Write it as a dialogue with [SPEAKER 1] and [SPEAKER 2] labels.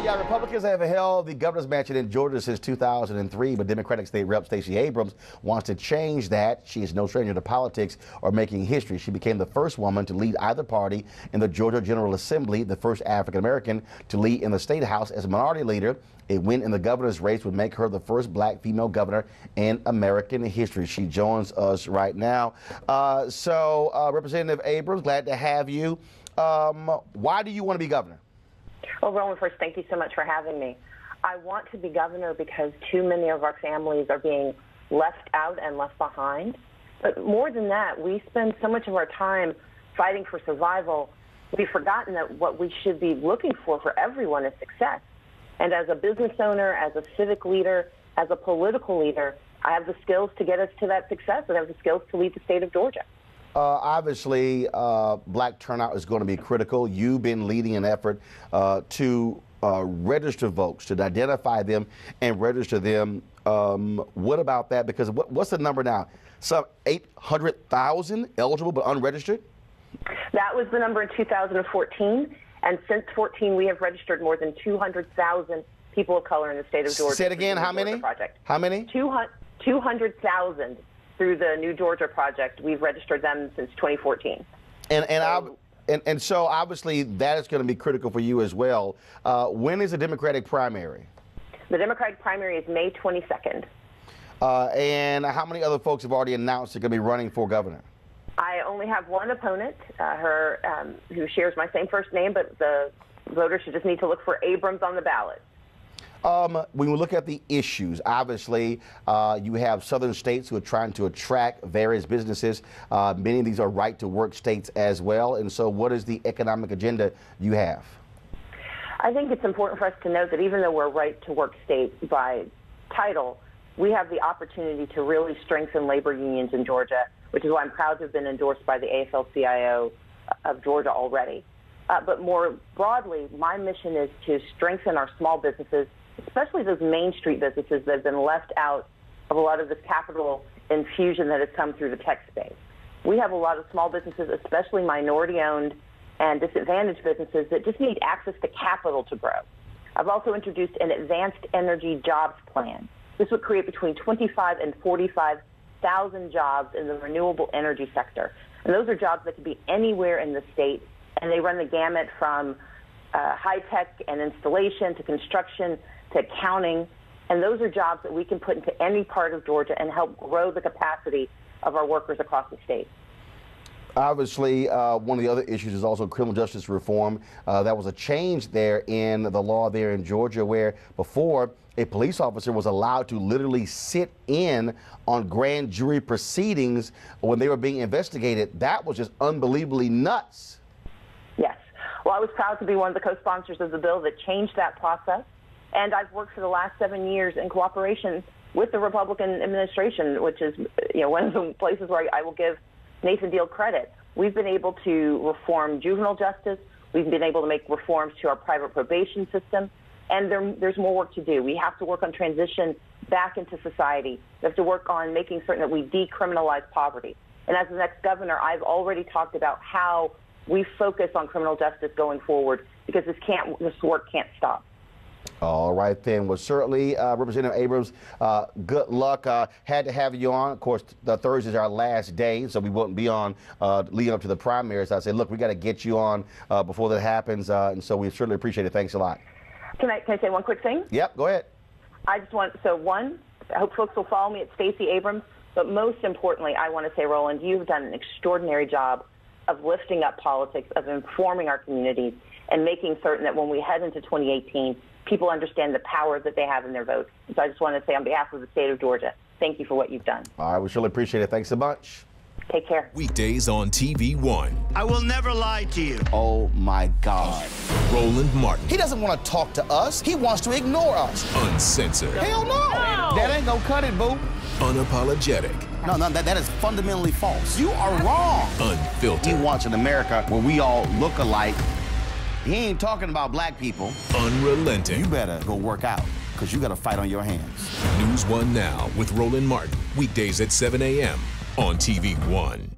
[SPEAKER 1] Yeah, Republicans have held the governor's mansion in Georgia since 2003, but Democratic State Rep Stacey Abrams wants to change that. She is no stranger to politics or making history. She became the first woman to lead either party in the Georgia General Assembly, the first African-American to lead in the state house as a minority leader. A win in the governor's race would make her the first black female governor in American history. She joins us right now. Representative Abrams, glad to have you. Why do you want to be governor?
[SPEAKER 2] Well, Roland, first, thank you so much for having me. I want to be governor because too many of our families are being left out and left behind. But more than that, we spend so much of our time fighting for survival, we've forgotten that what we should be looking for everyone is success. And as a business owner, as a civic leader, as a political leader, I have the skills to get us to that success, and I have the skills to lead the state of Georgia.
[SPEAKER 1] Obviously, black turnout is going to be critical. You've been leading an effort to register folks, to identify them and register them. What about that? Because what's the number now? Some 800,000 eligible but unregistered?
[SPEAKER 2] That was the number in 2014. And since 2014, we have registered more than 200,000 people of color in the state of Georgia.
[SPEAKER 1] Say it again, how many? How many?
[SPEAKER 2] 200,000 through the New Georgia Project. We've registered them since 2014.
[SPEAKER 1] And so obviously that is going to be critical for you as well. When is the Democratic primary?
[SPEAKER 2] The Democratic primary is May 22nd.
[SPEAKER 1] And how many other folks have already announced they're going to be running for governor?
[SPEAKER 2] I only have one opponent, who shares my same first name, but the voters should just need to look for Abrams on the ballot.
[SPEAKER 1] When we look at the issues, obviously, you have southern states who are trying to attract various businesses. Many of these are right-to-work states as well. And so what is the economic agenda you have?
[SPEAKER 2] I think it's important for us to note that even though we're a right-to-work state by title, we have the opportunity to really strengthen labor unions in Georgia, which is why I'm proud to have been endorsed by the AFL-CIO of Georgia already. But more broadly, my mission is to strengthen our small businesses, especially those Main Street businesses that have been left out of a lot of this capital infusion that has come through the tech space. We have a lot of small businesses, especially minority-owned and disadvantaged businesses, that just need access to capital to grow. I've also introduced an advanced energy jobs plan. This would create between 25 and 45,000 jobs in the renewable energy sector. And those are jobs that could be anywhere in the state, and they run the gamut from high-tech and installation to construction to accounting. And those are jobs that we can put into any part of Georgia and help grow the capacity of our workers across the state.
[SPEAKER 1] Obviously, one of the other issues is also criminal justice reform. That was a change there in the law there in Georgia, where before a police officer was allowed to literally sit in on grand jury proceedings when they were being investigated. That was just unbelievably nuts.
[SPEAKER 2] Yes. Well, I was proud to be one of the co-sponsors of the bill that changed that process. And I've worked for the last 7 years in cooperation with the Republican administration, which is one of the places where I will give Nathan Deal credit. We've been able to reform juvenile justice. We've been able to make reforms to our private probation system. And there's more work to do. We have to work on transition back into society. We have to work on making certain that we decriminalize poverty. And as the next governor, I've already talked about how we focus on criminal justice going forward, because this work can't stop.
[SPEAKER 1] All right, then. Well, certainly, Representative Abrams, good luck. Had to have you on. Of course, the Thursday is our last day, so we won't be on leading up to the primaries. I said, look, we got to get you on before that happens, and so we certainly appreciate it. Thanks a lot.
[SPEAKER 2] Can I say one quick thing?
[SPEAKER 1] Yep, go ahead.
[SPEAKER 2] I just want, one, I hope folks will follow me at Stacey Abrams, but most importantly, I want to say, Roland, you've done an extraordinary job of lifting up politics, of informing our communities, and making certain that when we head into 2018, people understand the power that they have in their votes. So I just want to say on behalf of the state of Georgia, thank you for what you've done.
[SPEAKER 1] All right, we surely appreciate it. Thanks so much.
[SPEAKER 2] Take care.
[SPEAKER 3] Weekdays on TV One.
[SPEAKER 4] I will never lie to you.
[SPEAKER 1] Oh, my God.
[SPEAKER 3] Roland Martin.
[SPEAKER 1] He doesn't want to talk to us. He wants to ignore us.
[SPEAKER 3] Uncensored.
[SPEAKER 1] Hell no. That ain't gonna cut it, boo.
[SPEAKER 3] Unapologetic.
[SPEAKER 1] No, that is fundamentally false. You are wrong.
[SPEAKER 3] Unfiltered.
[SPEAKER 1] He wants an America where we all look alike. He ain't talking about black people.
[SPEAKER 3] Unrelenting.
[SPEAKER 1] You better go work out, because you got a fight on your hands.
[SPEAKER 3] NewsOne Now with Roland Martin. Weekdays at 7 a.m. on TV One.